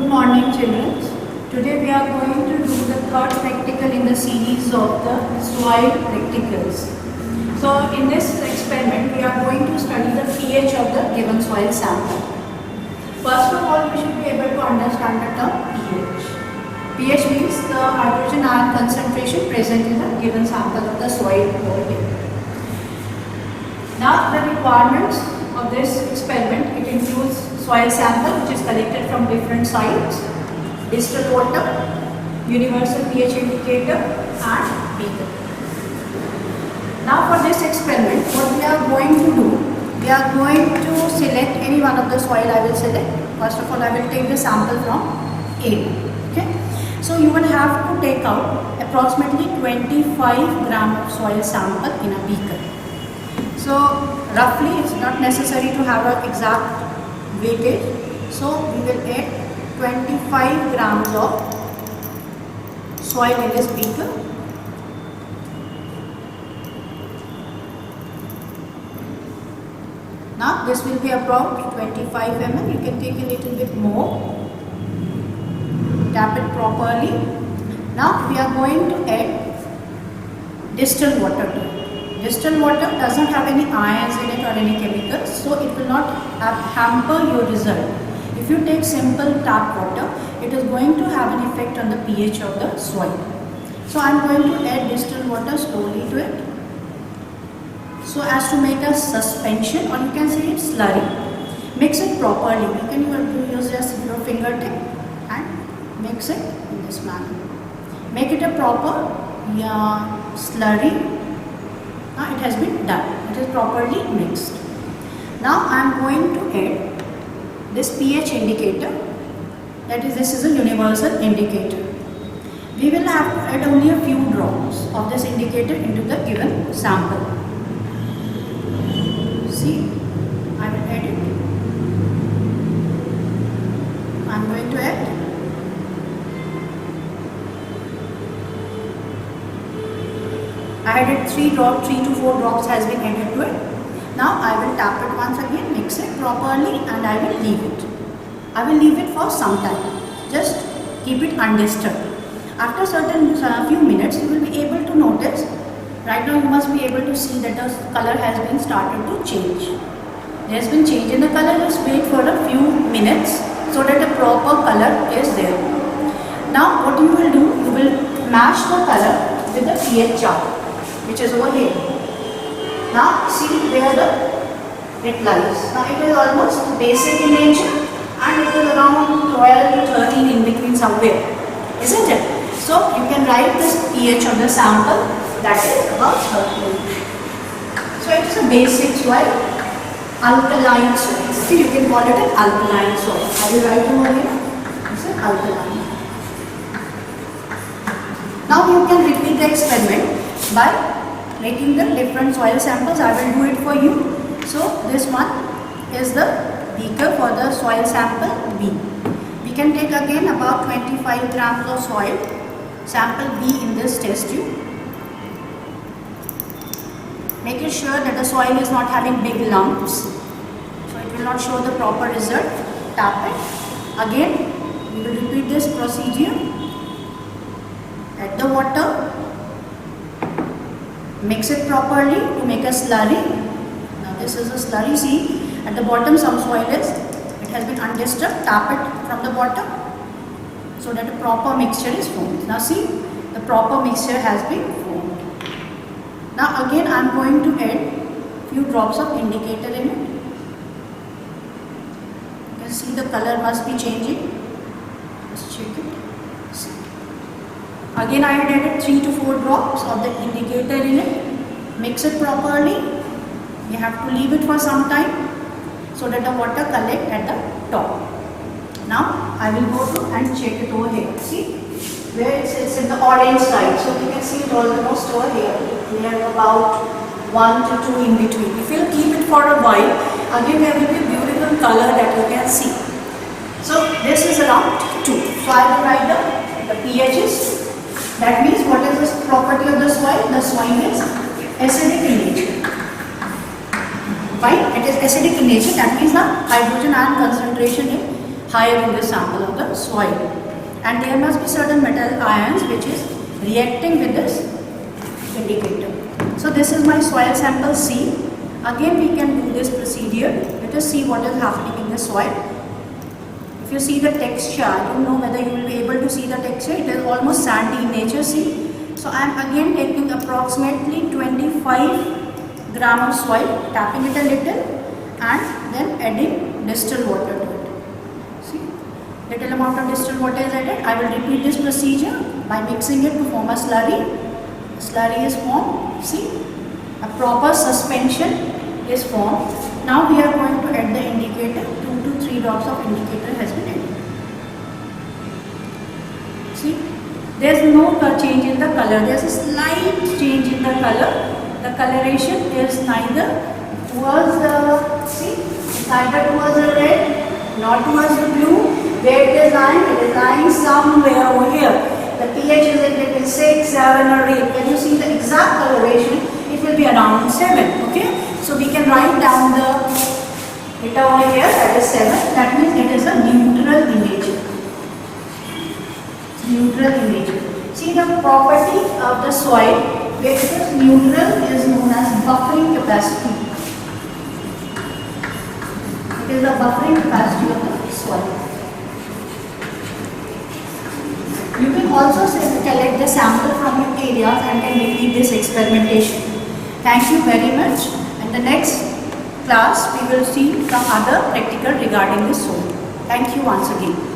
Good morning, children. Today we are going to do the third practical in the series of the soil practicals. So in this experiment we are going to study the pH of the given soil sample. First of all, we should be able to understand the term pH. pH means the hydrogen ion concentration present in the given sample of the soil over here. Now the requirements of this experiment, it includes soil sample which is collected from different sites, distilled water, universal pH indicator and beaker. Now for this experiment, what we are going to do, we are going to select any one of the soil. I will select. First of all, I will take the sample from A. Okay. So you will have to take out approximately 25 gram of soil sample in a beaker. So roughly, it's not necessary to have an exact weightage. So we will add 25 grams of soil in this beaker. Now this will be about 25 ml. You can take a little bit more. Tap it properly. Now we are going to add distilled water to it. Distilled water does not have any ions in it or any chemicals, so it will not hamper your result. If you take simple tap water, it is going to have an effect on the pH of the soil. So I am going to add distilled water slowly to it, so as to make a suspension, or you can say it's slurry. Mix it properly. You can use just your fingertip and mix it in this manner. Make it a proper slurry. Now it has been done. It is properly mixed. Now I am going to add this pH indicator. That is, this is a universal indicator. We will have to add only a few drops of this indicator into the given sample. See, I will add it. I am going to add. I added 3 to 4 drops has been added to it. Now I will tap it once again, mix it properly, and I will leave it. I will leave it for some time. Just keep it undisturbed. After few minutes, you will be able to notice. Right now you must be able to see that the color has been started to change. There has been change in the color. Just wait for a few minutes so that the proper color is there. Now what you will do, you will match the color with the pH chart, which is over here. Now see where it lies. Now it is almost basic in nature and it is around 12 to 13 in between somewhere, isn't it? So you can write this pH of the sample, that is about 13. So it is a basic soil, alkaline soil. See, you can call it an alkaline soil. I will write over here. It's an alkaline. Now you can repeat the experiment by making the different soil samples. I will do it for you. So this one is the beaker for the soil sample B. We can take again about 25 grams of soil sample B in this test tube. Make it sure that the soil is not having big lumps, so it will not show the proper result. Tap it. Again, we will repeat this procedure. Add the water. Mix it properly to make a slurry. Now this is a slurry. See, at the bottom some soil is, it has been undisturbed. Tap it from the bottom so that a proper mixture is formed. Now see, the proper mixture has been formed. Now again I am going to add few drops of indicator in it. You can see the color must be changing. Just check it. See. Again I had added 3 to 4 drops of the indicator in it. Mix it properly. You have to leave it for some time so that the water collect at the top. Now I will go to and check it over here. See where it's in the orange side. So you can see it almost over here. We have about 1 to 2 in between. If you will keep it for a while, again there will be a beautiful color that you can see. So this is around 2. So I will write the pHs. That means what is the property of the soil? The soil is acidic in nature. Fine, it is acidic in nature. That means the hydrogen ion concentration in higher in the sample of the soil. And there must be certain metal ions which is reacting with this indicator. So this is my soil sample C. Again we can do this procedure. Let us see what is happening in the soil. If you see the texture, I don't know whether you will be able to see the texture. It is almost sandy in nature, see. So I am again taking approximately 25 gram of soil, tapping it a little and then adding distilled water to it. See, little amount of distilled water is added. I will repeat this procedure by mixing it to form a slurry. Slurry is formed. See, a proper suspension is formed. Now we are going to add the indicator. 2 to 3 drops of indicator has been added. See, there is no change in the color. There is a slight change in the color. The coloration is neither towards the, see, it's neither towards the red nor towards the blue. Where it is lying somewhere over here. The pH is in between 6, 7 or 8. When you see the exact coloration, it will be around 7. Okay. So we can write down the it over here, that is 7. That means it is a neutral image. Neutral image. See, the property of the soil where it is neutral is known as buffering capacity. It is the buffering capacity of the soil. You can also collect the sample from your areas and can repeat this experimentation. Thank you very much. In the next class, we will see some other practical regarding the soil. Thank you once again.